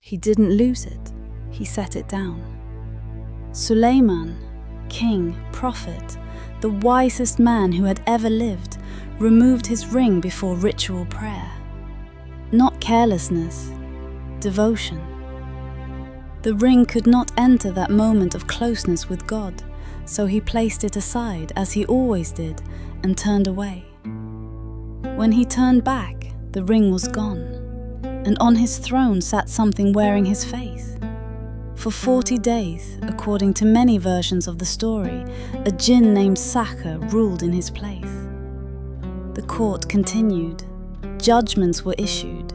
He didn't lose it, he set it down. Suleiman, king, prophet, the wisest man who had ever lived, removed his ring before ritual prayer. Not carelessness, devotion. The ring could not enter that moment of closeness with God, so he placed it aside, as he always did, and turned away. When he turned back, the ring was gone, and on his throne sat something wearing his face. For 40 days, according to many versions of the story, a jinn named Sakhr ruled in his place. The court continued. Judgments were issued.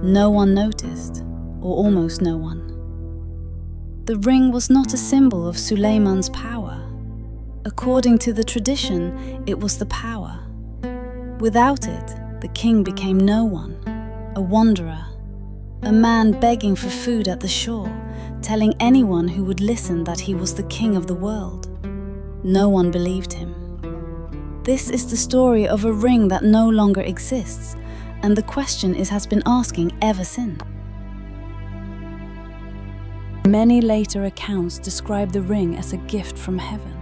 No one noticed, or almost no one. The ring was not a symbol of Suleiman's power. According to the tradition, it was the power. Without it, the king became no one, a wanderer, a man begging for food at the shore, telling anyone who would listen that he was the king of the world. No one believed him. This is the story of a ring that no longer exists, and the question it has been asking ever since. Many later accounts describe the ring as a gift from heaven.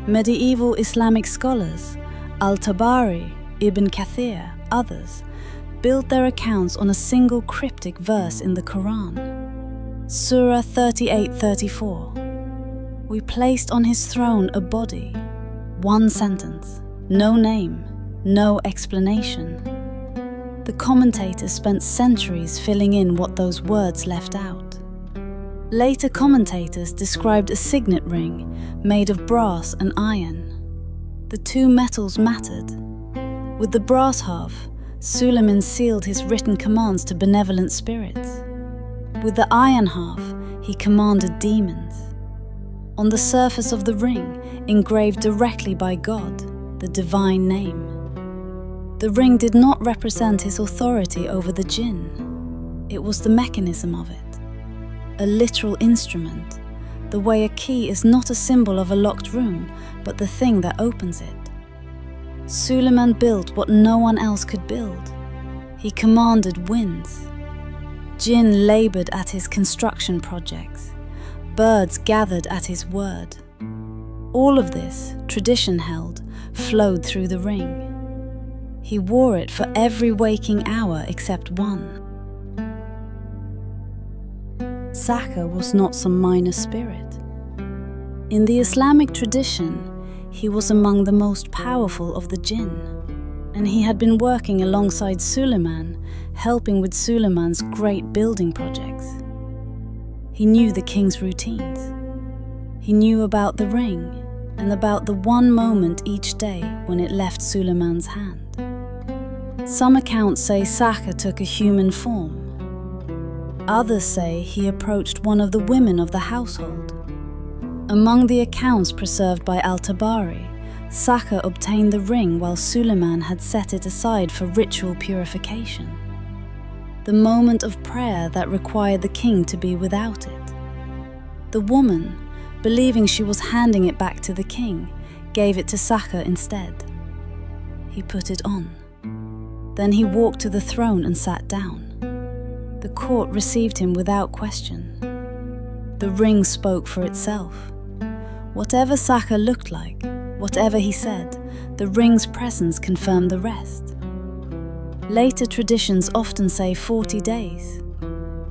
Medieval Islamic scholars, Al-Tabari, Ibn Kathir, others, built their accounts on a single cryptic verse in the Quran. Surah 38:34. We placed on his throne a body. One sentence, no name, no explanation. The commentators spent centuries filling in what those words left out. Later commentators described a signet ring made of brass and iron. The two metals mattered. With the brass half, Suleiman sealed his written commands to benevolent spirits. With the iron half, he commanded demons. On the surface of the ring, engraved directly by God, the divine name. The ring did not represent his authority over the jinn. It was the mechanism of it, a literal instrument, the way a key is not a symbol of a locked room, but the thing that opens it. Suleiman built what no one else could build. He commanded winds. Jinn labored at his construction projects. Birds gathered at his word. All of this, tradition held, flowed through the ring. He wore it for every waking hour except one. Sakhr was not some minor spirit. In the Islamic tradition, he was among the most powerful of the jinn, and he had been working alongside Suleiman, helping with Suleiman's great building projects. He knew the king's routines. He knew about the ring and about the one moment each day when it left Suleiman's hand. Some accounts say Sakhr took a human form. Others say he approached one of the women of the household. Among the accounts preserved by Al-Tabari, Sakhr obtained the ring while Suleiman had set it aside for ritual purification. The moment of prayer that required the king to be without it. The woman, believing she was handing it back to the king, gave it to Sakhr instead. He put it on. Then he walked to the throne and sat down. The court received him without question. The ring spoke for itself. Whatever Sakhr looked like, whatever he said, the ring's presence confirmed the rest. Later traditions often say 40 days.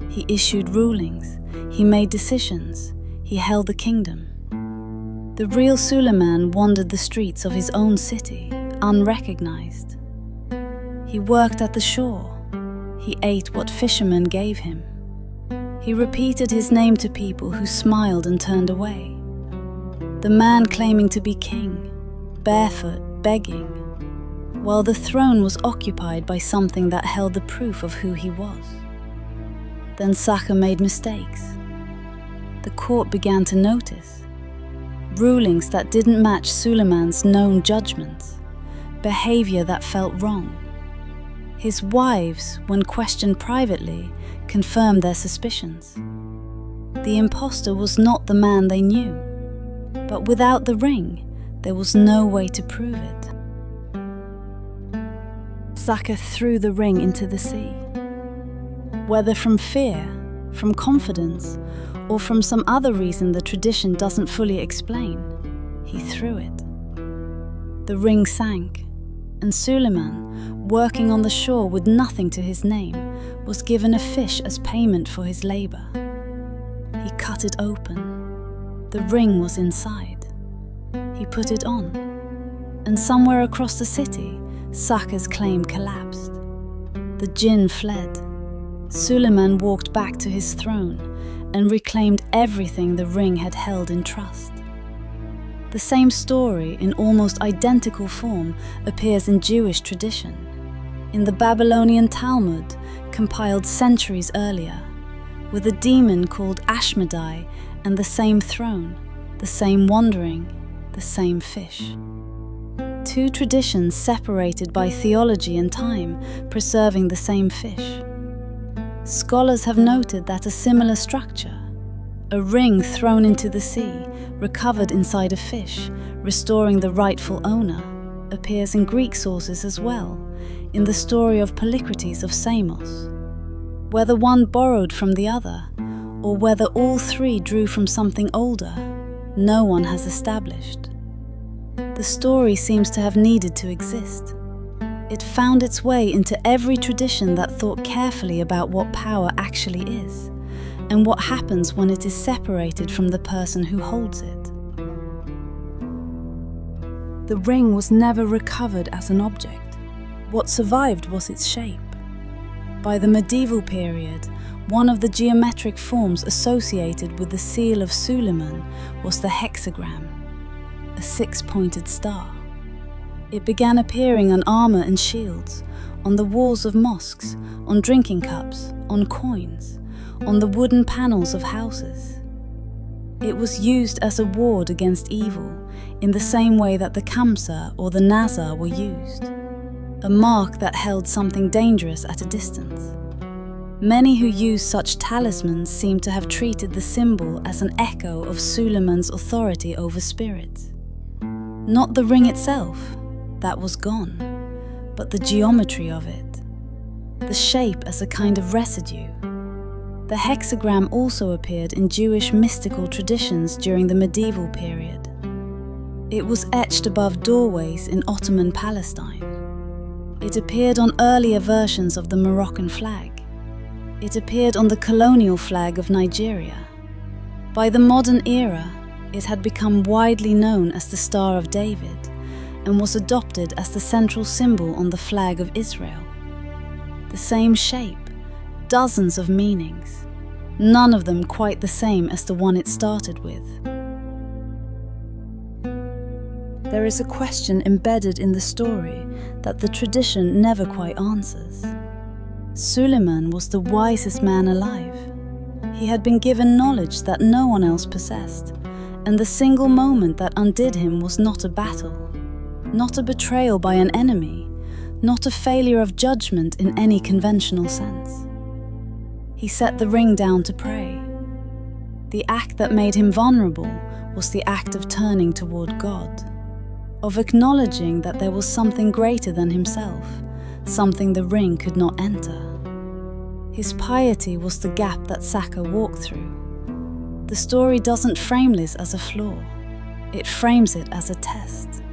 He issued rulings, he made decisions, he held the kingdom. The real Suleiman wandered the streets of his own city, unrecognized. He worked at the shore. He ate what fishermen gave him. He repeated his name to people who smiled and turned away. The man claiming to be king, barefoot, begging, while the throne was occupied by something that held the proof of who he was. Then Sakhr made mistakes. The court began to notice. Rulings that didn't match Suleiman's known judgments, behavior that felt wrong. His wives, when questioned privately, confirmed their suspicions. The impostor was not the man they knew, but without the ring, there was no way to prove it. Sakhr threw the ring into the sea. Whether from fear, from confidence, or from some other reason the tradition doesn't fully explain, he threw it. The ring sank, and Suleiman, working on the shore with nothing to his name, was given a fish as payment for his labor. He cut it open. The ring was inside. He put it on, and somewhere across the city, Sakhr's claim collapsed. The jinn fled. Suleiman walked back to his throne and reclaimed everything the ring had held in trust. The same story, in almost identical form, appears in Jewish tradition, in the Babylonian Talmud, compiled centuries earlier, with a demon called Ashmedai and the same throne, the same wandering, the same fish. Two traditions separated by theology and time, preserving the same fish. Scholars have noted that a similar structure, a ring thrown into the sea, recovered inside a fish, restoring the rightful owner, appears in Greek sources as well, in the story of Polycrates of Samos. Whether one borrowed from the other, or whether all three drew from something older, no one has established. The story seems to have needed to exist. It found its way into every tradition that thought carefully about what power actually is, and what happens when it is separated from the person who holds it. The ring was never recovered as an object. What survived was its shape. By the medieval period, one of the geometric forms associated with the seal of Suleiman was the hexagram, a six-pointed star. It began appearing on armor and shields, on the walls of mosques, on drinking cups, on coins, on the wooden panels of houses. It was used as a ward against evil, in the same way that the Kamsa or the Nazar were used, a mark that held something dangerous at a distance. Many who used such talismans seem to have treated the symbol as an echo of Suleiman's authority over spirits. Not the ring itself, that was gone, but the geometry of it, the shape as a kind of residue. The hexagram also appeared in Jewish mystical traditions during the medieval period. It was etched above doorways in Ottoman Palestine. It appeared on earlier versions of the Moroccan flag. It appeared on the colonial flag of Nigeria. By the modern era, it had become widely known as the Star of David and was adopted as the central symbol on the flag of Israel. The same shape, dozens of meanings, none of them quite the same as the one it started with. There is a question embedded in the story that the tradition never quite answers. Suleiman was the wisest man alive. He had been given knowledge that no one else possessed, and the single moment that undid him was not a battle, not a betrayal by an enemy, not a failure of judgment in any conventional sense. He set the ring down to pray. The act that made him vulnerable was the act of turning toward God, of acknowledging that there was something greater than himself, something the ring could not enter. His piety was the gap that Sakhr walked through. The story doesn't frame this as a flaw, it frames it as a test.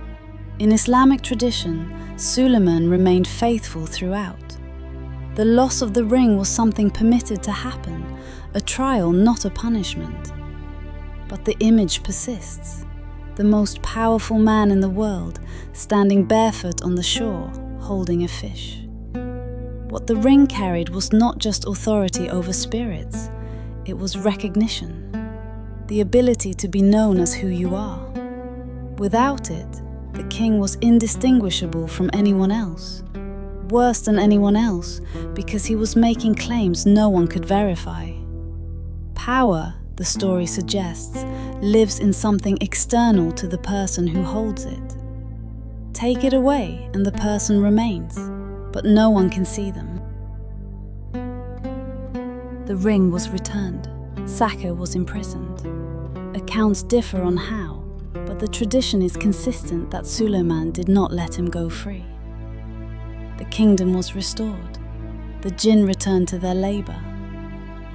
In Islamic tradition, Suleiman remained faithful throughout. The loss of the ring was something permitted to happen, a trial, not a punishment. But the image persists. The most powerful man in the world, standing barefoot on the shore, holding a fish. What the ring carried was not just authority over spirits, it was recognition, the ability to be known as who you are. Without it, the king was indistinguishable from anyone else, worse than anyone else, because he was making claims no one could verify. Power, the story suggests, lives in something external to the person who holds it. Take it away and the person remains, but no one can see them. The ring was returned. Sakhr was imprisoned. Accounts differ on how, but the tradition is consistent that Suleiman did not let him go free. The kingdom was restored. the jinn returned to their labor.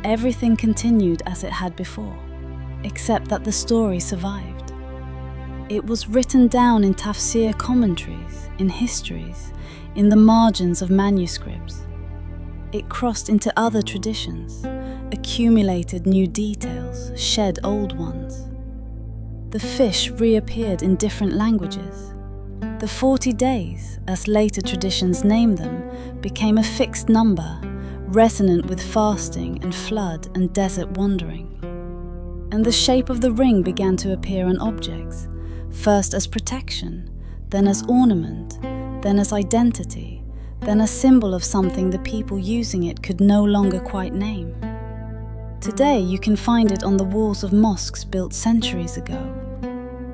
Everything continued as it had before, except that the story survived. It was written down in tafsir commentaries, in histories, in the margins of manuscripts. It crossed into other traditions, accumulated new details, shed old ones. The fish reappeared in different languages. The 40 days, as later traditions named them, became a fixed number, resonant with fasting and flood and desert wandering. And the shape of the ring began to appear on objects, first as protection, then as ornament, then as identity, then a symbol of something the people using it could no longer quite name. Today you can find it on the walls of mosques built centuries ago,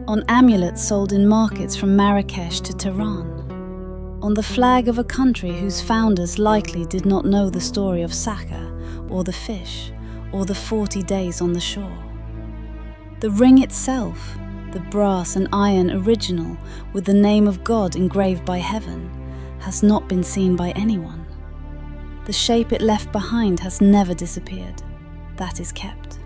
on amulets sold in markets from Marrakesh to Tehran, on the flag of a country whose founders likely did not know the story of Sakhr, or the fish, or the 40 days on the shore. The ring itself, the brass and iron original with the name of God engraved by heaven, has not been seen by anyone. The shape it left behind has never disappeared. That is kept.